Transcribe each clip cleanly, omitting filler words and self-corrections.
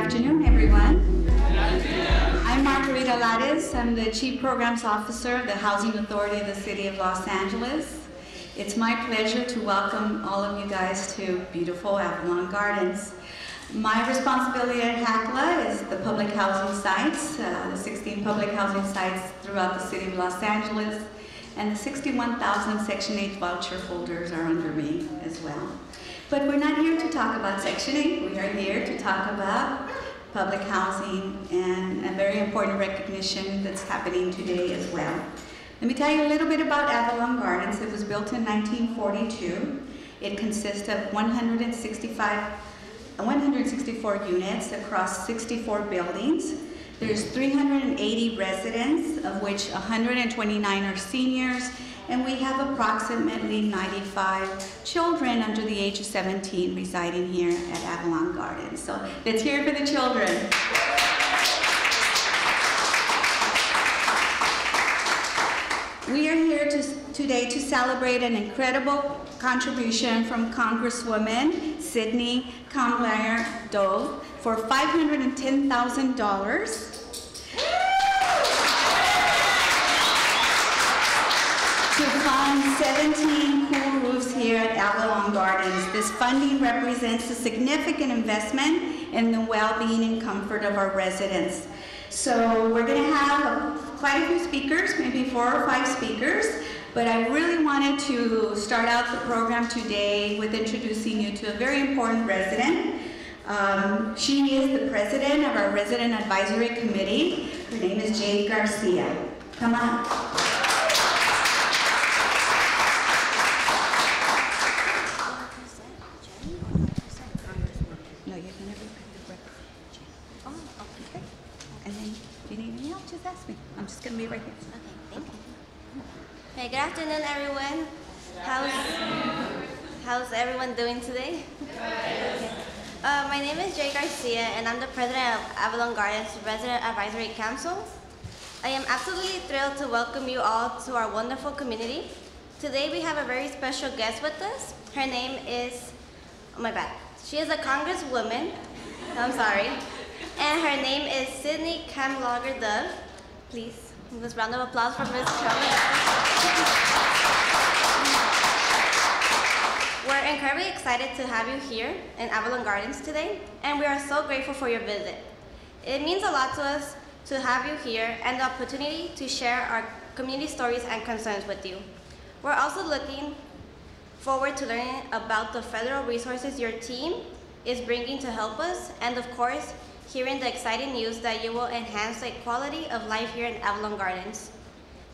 afternoon, everyone. I'm Margarita Lares. I'm the Chief Programs Officer of the Housing Authority of the City of Los Angeles. It's my pleasure to welcome all of you guys to beautiful Avalon Gardens. My responsibility at HACLA is the public housing sites, the 16 public housing sites throughout the City of Los Angeles, and the 61,000 Section 8 voucher holders are under me as well. But we're not here to talk about Section 8. We are here to talk about public housing and a very important recognition that's happening today as well. Let me tell you a little bit about Avalon Gardens. It was built in 1942. It consists of 164 units across 64 buildings. There's 380 residents, of which 129 are seniors, and we have approximately 95 children under the age of 17 residing here at Avalon Gardens. So let's hear it for the children. We are here today to celebrate an incredible contribution from Congresswoman Sydney Kamler-Dove for $510,000 to fund 17 cool roofs here at Avalon Gardens. This funding represents a significant investment in the well-being and comfort of our residents. So we're going to have quite a few speakers, maybe 4 or 5 speakers, but I really wanted to start out the program today with introducing you to a very important resident. She is the president of our Resident Advisory Committee. Her name is Jade Garcia. Come on. No, you're going to repeat the record. Oh, okay. And then, if you need any help, just ask me. I'm just going to be right here. Okay, thank you. Hey, good afternoon, everyone. How's everyone doing today? Okay. My name is Jay Garcia, and I'm the president of Avalon Gardens Resident Advisory Council. I am absolutely thrilled to welcome you all to our wonderful community. Today, we have a very special guest with us. Her name is, oh my bad. She is a congresswoman. I'm sorry. And her name is Sydney Kamler-Dove. Please, let's round of applause for Ms. Kamler. We're incredibly excited to have you here in Avalon Gardens today, and we are so grateful for your visit. It means a lot to us to have you here and the opportunity to share our community stories and concerns with you. We're also looking forward to learning about the federal resources your team is bringing to help us, and of course, hearing the exciting news that you will enhance the quality of life here in Avalon Gardens.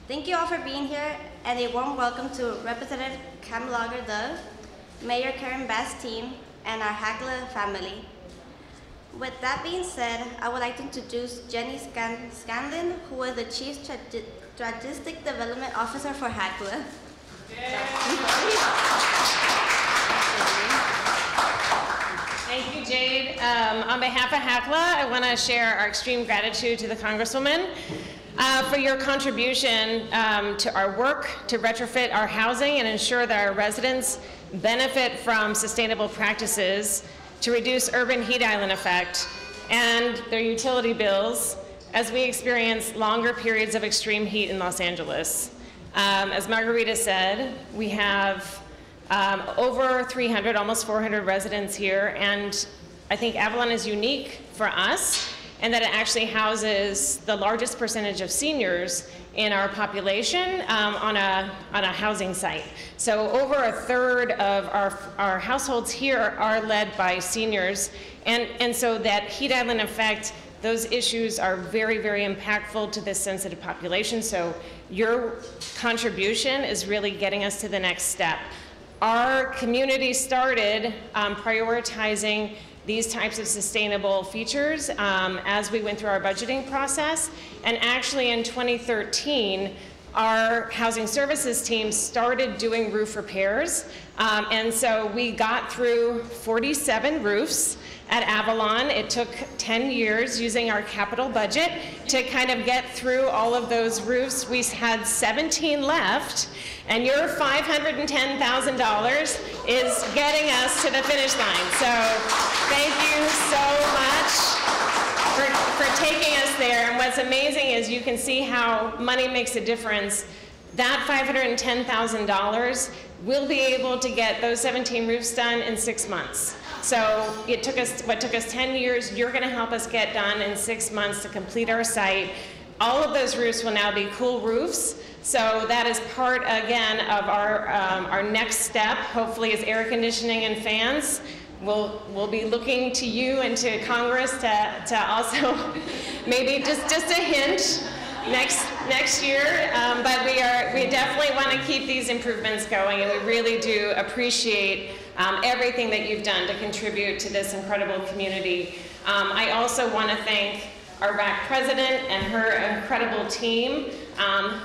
Thank you all for being here, and a warm welcome to Representative Kamler-Dove, Mayor Karen Bass' team, and our HACLA family. With that being said, I would like to introduce Jenny Scanlon, who is the Chief Strategic Development Officer for HACLA. Thank you, Jade. On behalf of HACLA, I want to share our extreme gratitude to the Congresswoman for your contribution to our work to retrofit our housing and ensure that our residents benefit from sustainable practices to reduce urban heat island effect and their utility bills as we experience longer periods of extreme heat in Los Angeles. As Margarita said, we have over 300, almost 400 residents here, and I think Avalon is unique for us in that it actually houses the largest percentage of seniors in our population on a housing site. So over a third of our households here are led by seniors, and so that heat island effect, those issues are very, very impactful to this sensitive population. So your contribution is really getting us to the next step. Our community started prioritizing these types of sustainable features as we went through our budgeting process. And actually in 2013, our housing services team started doing roof repairs. And so we got through 47 roofs at Avalon. It took 10 years using our capital budget to kind of get through all of those roofs. We had 17 left, and your $510,000 is getting us to the finish line. So thank you so much. for taking us there. And what's amazing is you can see how money makes a difference. That $510,000, we'll be able to get those 17 roofs done in 6 months. So it took us, what took us 10 years, you're gonna help us get done in 6 months to complete our site. All of those roofs will now be cool roofs. So that is part, again, of our next step, hopefully, is air conditioning and fans. We'll be looking to you and to Congress to also, maybe just a hint, next year, but we definitely want to keep these improvements going, and we really do appreciate everything that you've done to contribute to this incredible community. I also want to thank our RAC president and her incredible team,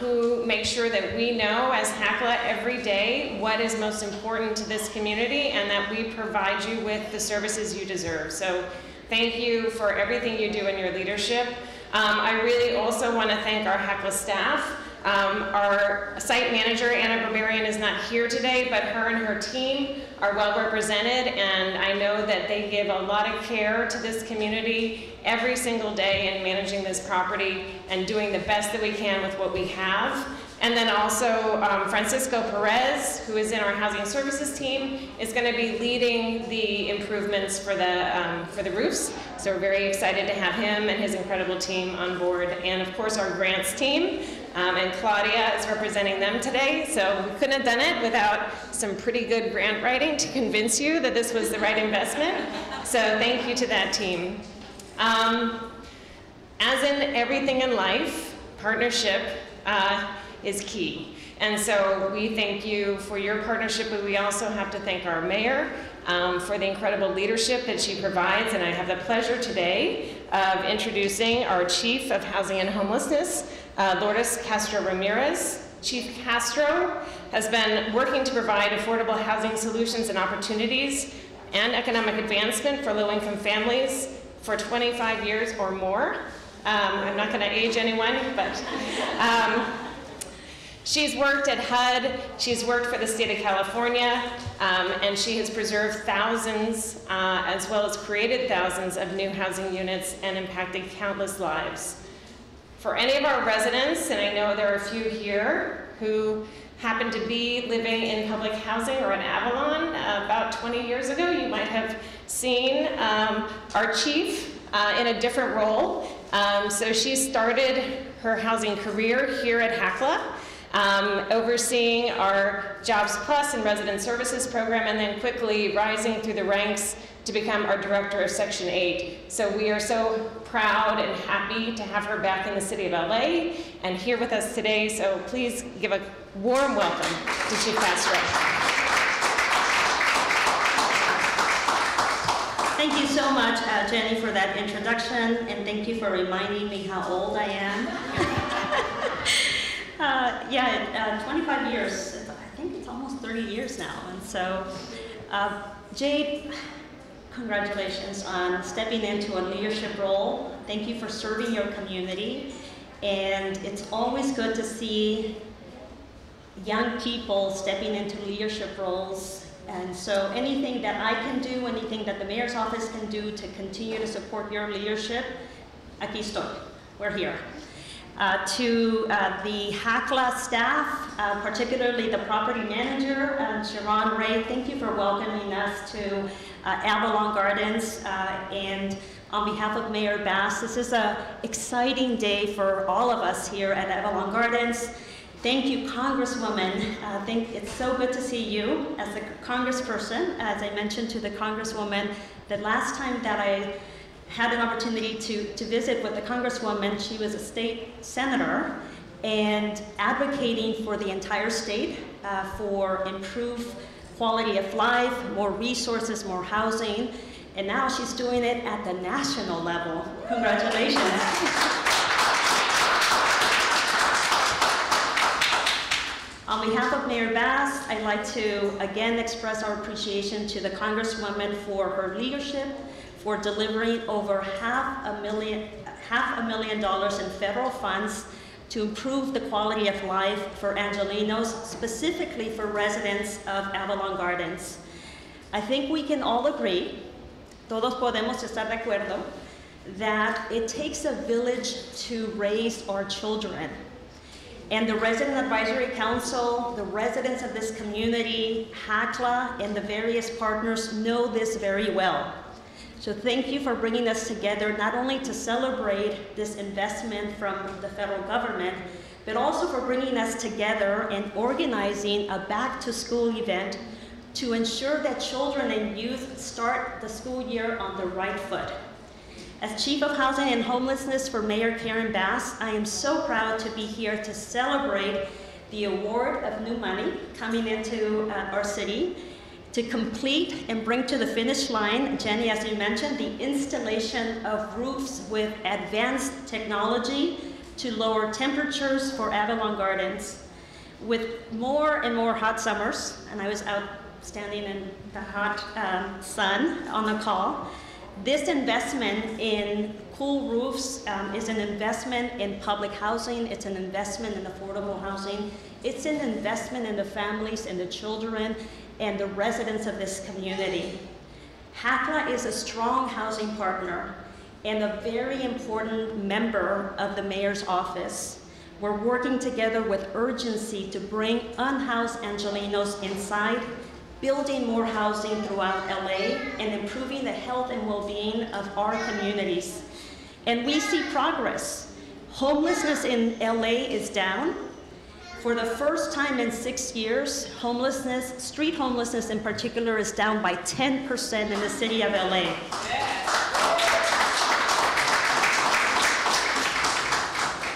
who make sure that we know as HACLA every day what is most important to this community and that we provide you with the services you deserve. So thank you for everything you do in your leadership. I really also want to thank our HACLA staff. Our site manager, Anna Barbarian, is not here today, but her and her team are well represented, and I know that they give a lot of care to this community every single day in managing this property and doing the best that we can with what we have. And then also Francisco Perez, who is in our housing services team, is going to be leading the improvements for the roofs. So we're very excited to have him and his incredible team on board. And of course our grants team, and Claudia is representing them today. So we couldn't have done it without some pretty good grant writing to convince you that this was the right investment. So thank you to that team. As in everything in life, partnership is key. And so we thank you for your partnership, but we also have to thank our mayor for the incredible leadership that she provides. And I have the pleasure today of introducing our Chief of Housing and Homelessness, Lourdes Castro Ramirez. Chief Castro has been working to provide affordable housing solutions and opportunities and economic advancement for low-income families for 25 years or more. I'm not going to age anyone, but she's worked at HUD, she's worked for the state of California, and she has preserved thousands, as well as created thousands of new housing units and impacted countless lives. For any of our residents, and I know there are a few here who happen to be living in public housing or in Avalon, about 20 years ago, you might have seen our chief in a different role. So she started her housing career here at HACLA, overseeing our Jobs Plus and Resident Services program, and then quickly rising through the ranks to become our Director of Section 8. So we are so proud and happy to have her back in the city of LA and here with us today. So please give a warm welcome to Chief Castro. Thank you so much, Jenny, for that introduction, and thank you for reminding me how old I am. 25 years, I think it's almost 30 years now. And so, Jade, congratulations on stepping into a leadership role. Thank you for serving your community. And it's always good to see young people stepping into leadership roles. And so anything that I can do, anything that the mayor's office can do to continue to support your leadership, aquí estoy, we're here. To the HACLA staff, particularly the property manager, Sharon Ray, thank you for welcoming us to Avalon Gardens. And on behalf of Mayor Bass, this is an exciting day for all of us here at Avalon Gardens. Thank you, Congresswoman. It's so good to see you as a congressperson. As I mentioned to the Congresswoman, the last time that I had an opportunity to visit with the Congresswoman, she was a state senator and advocating for the entire state for improved quality of life, more resources, more housing, and now she's doing it at the national level. Congratulations. On behalf of Mayor Bass, I'd like to again express our appreciation to the Congresswoman for her leadership, for delivering over $500,000 in federal funds to improve the quality of life for Angelenos, specifically for residents of Avalon Gardens. I think we can all agree, todos podemos estar de acuerdo, that it takes a village to raise our children. And the Resident Advisory Council, the residents of this community, HACLA, and the various partners know this very well. So thank you for bringing us together, not only to celebrate this investment from the federal government, but also for bringing us together and organizing a back-to-school event to ensure that children and youth start the school year on the right foot. As Chief of Housing and Homelessness for Mayor Karen Bass, I am so proud to be here to celebrate the award of new money coming into our city to complete and bring to the finish line, Jenny, as you mentioned, the installation of roofs with advanced technology to lower temperatures for Avalon Gardens. With more and more hot summers, and I was out standing in the hot sun on the call, this investment in cool roofs is an investment in public housing, it's an investment in affordable housing, it's an investment in the families and the children and the residents of this community. HACLA is a strong housing partner and a very important member of the mayor's office. We're working together with urgency to bring unhoused Angelenos inside, building more housing throughout LA, and improving the health and well-being of our communities. And we see progress. Homelessness in LA is down. For the first time in 6 years, homelessness, street homelessness in particular, is down by 10% in the city of LA.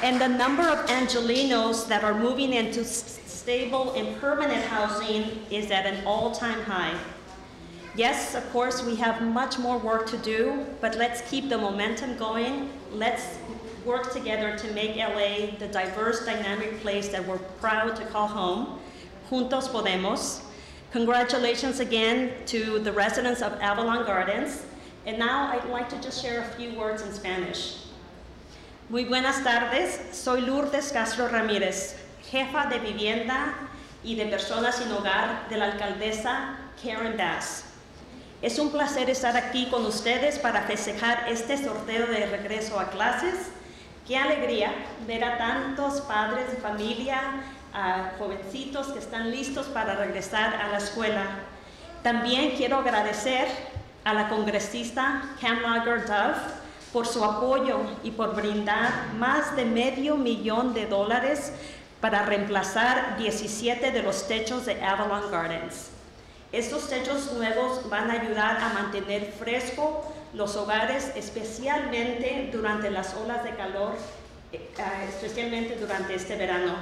And the number of Angelenos that are moving into stable and permanent housing is at an all-time high. Yes, of course, we have much more work to do, but let's keep the momentum going. Let's work together to make LA the diverse, dynamic place that we're proud to call home. Juntos podemos. Congratulations again to the residents of Avalon Gardens. And now I'd like to just share a few words in Spanish. Muy buenas tardes, soy Lourdes Castro Ramírez, jefa de vivienda y de personas sin hogar de la alcaldesa Karen Bass. Es un placer estar aquí con ustedes para festejar este sorteo de regreso a clases. Qué alegría ver a tantos padres de familia, a jovencitos que están listos para regresar a la escuela. También quiero agradecer a la congresista Kamlager Dove por su apoyo y por brindar más de $500,000 para reemplazar 17 de los techos de Avalon Gardens. Estos techos nuevos van a ayudar a mantener fresco los hogares, especialmente durante las olas de calor, especialmente durante este verano.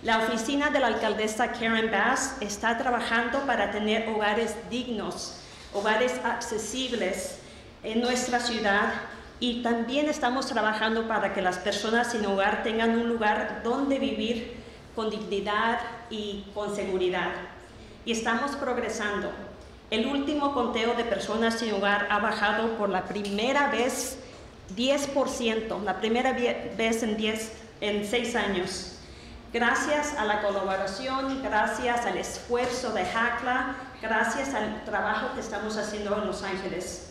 La oficina de la alcaldesa Karen Bass está trabajando para tener hogares dignos, hogares accesibles en nuestra ciudad, y también estamos trabajando para que las personas sin hogar tengan un lugar donde vivir con dignidad y con seguridad. Y estamos progresando. El último conteo de personas sin hogar ha bajado por la primera vez 10%, la primera vez en 6 años. Gracias a la colaboración, gracias al esfuerzo de HACLA, gracias al trabajo que estamos haciendo en Los Ángeles.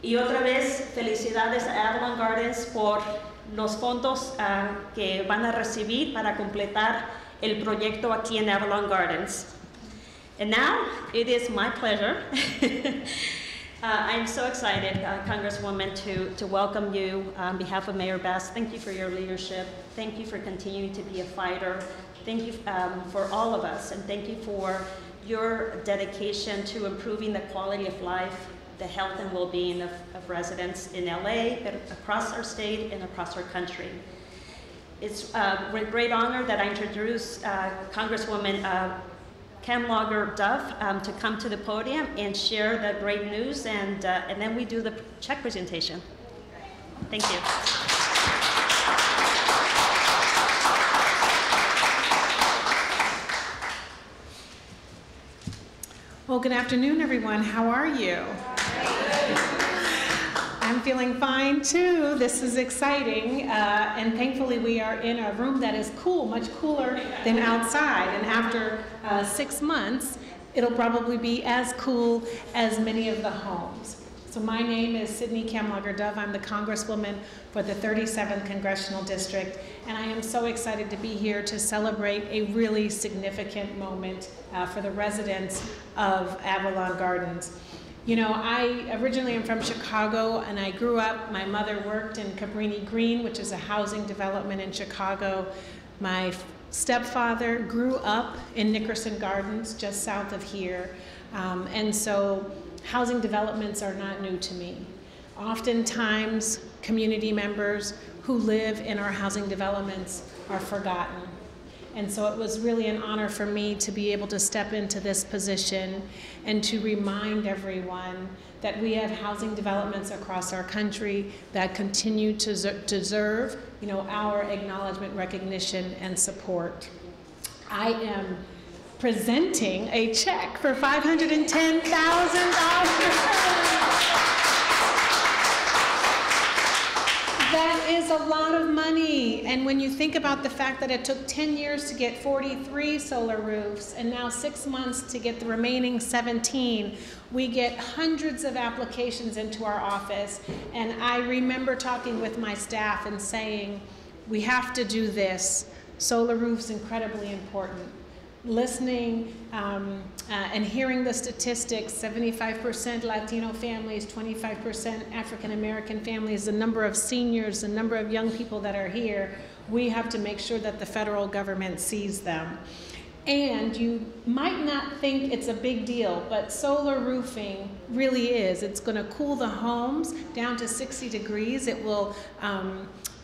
Y otra vez, felicidades a Avalon Gardens por los fondos que van a recibir para completar el proyecto aquí en Avalon Gardens. And now, it is my pleasure. I'm so excited, Congresswoman, to welcome you on behalf of Mayor Bass. Thank you for your leadership. Thank you for continuing to be a fighter. Thank you for all of us, and thank you for your dedication to improving the quality of life, the health and well-being of residents in LA, across our state, and across our country. It's with great honor that I introduce Congresswoman Kamlager Dove to come to the podium and share the great news, and then we do the check presentation. Thank you. Well, good afternoon, everyone. How are you? I'm feeling fine too. This is exciting, and thankfully we are in a room that is cool, much cooler than outside. And after 6 months, it'll probably be as cool as many of the homes. So my name is Sydney Kamlager-Dove. I'm the Congresswoman for the 37th Congressional District, and I am so excited to be here to celebrate a really significant moment for the residents of Avalon Gardens. You know, I originally am from Chicago, and I grew up, my mother worked in Cabrini Green, which is a housing development in Chicago. My stepfather grew up in Nickerson Gardens, just south of here, and so housing developments are not new to me. Oftentimes, community members who live in our housing developments are forgotten. And so it was really an honor for me to be able to step into this position and to remind everyone that we have housing developments across our country that continue to deserve, you know, our acknowledgement, recognition, and support. I am presenting a check for $510,000. That is a lot of money, and when you think about the fact that it took 10 years to get 43 solar roofs and now 6 months to get the remaining 17, we get hundreds of applications into our office, and I remember talking with my staff and saying, we have to do this. Solar roofs incredibly important. Listening and hearing the statistics, 75% Latino families, 25% African American families, the number of seniors, the number of young people that are here, we have to make sure that the federal government sees them. And you might not think it's a big deal, but solar roofing really is. It's going to cool the homes down to 60 degrees. It will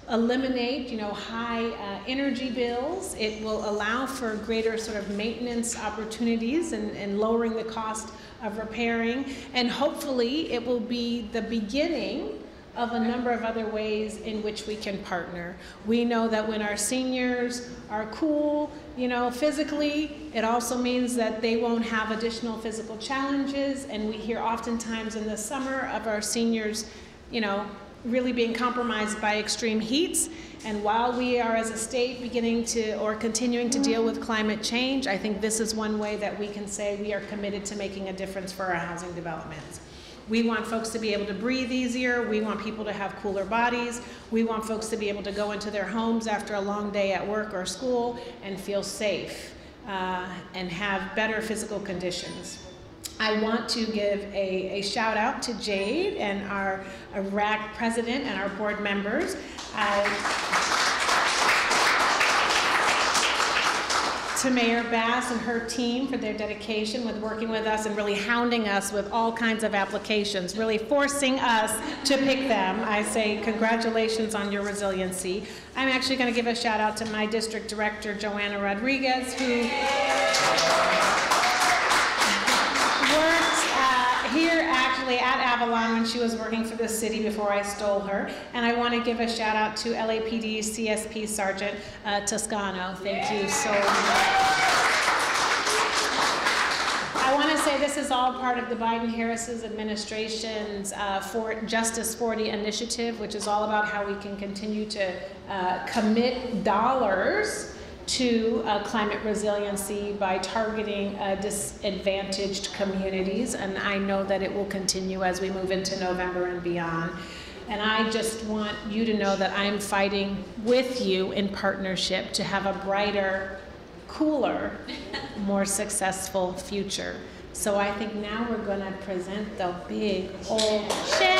eliminate, you know, high energy bills. It will allow for greater sort of maintenance opportunities and lowering the cost of repairing. And hopefully it will be the beginning of a number of other ways in which we can partner. We know that when our seniors are cool, you know, physically, it also means that they won't have additional physical challenges. And we hear oftentimes in the summer of our seniors, you know, really being compromised by extreme heats. And while we are as a state beginning to or continuing to deal with climate change, I think this is one way that we can say we are committed to making a difference for our housing developments. We want folks to be able to breathe easier. We want people to have cooler bodies. We want folks to be able to go into their homes after a long day at work or school and feel safe and have better physical conditions. I want to give a shout out to Jade and our RAC president and our board members. To Mayor Bass and her team for their dedication with working with us and really hounding us with all kinds of applications, really forcing us to pick them. I say congratulations on your resiliency. I'm actually going to give a shout out to my district director, Joanna Rodriguez, who worked here actually at Avalon when she was working for the city before I stole her. And I want to give a shout out to LAPD CSP Sergeant Toscano. Thank you so much. I want to say this is all part of the Biden-Harris administration's Justice 40 initiative, which is all about how we can continue to commit dollars to climate resiliency by targeting disadvantaged communities, and I know that it will continue as we move into November and beyond. And I just want you to know that I'm fighting with you in partnership to have a brighter, cooler, more successful future. So I think now we're going to present the big old check.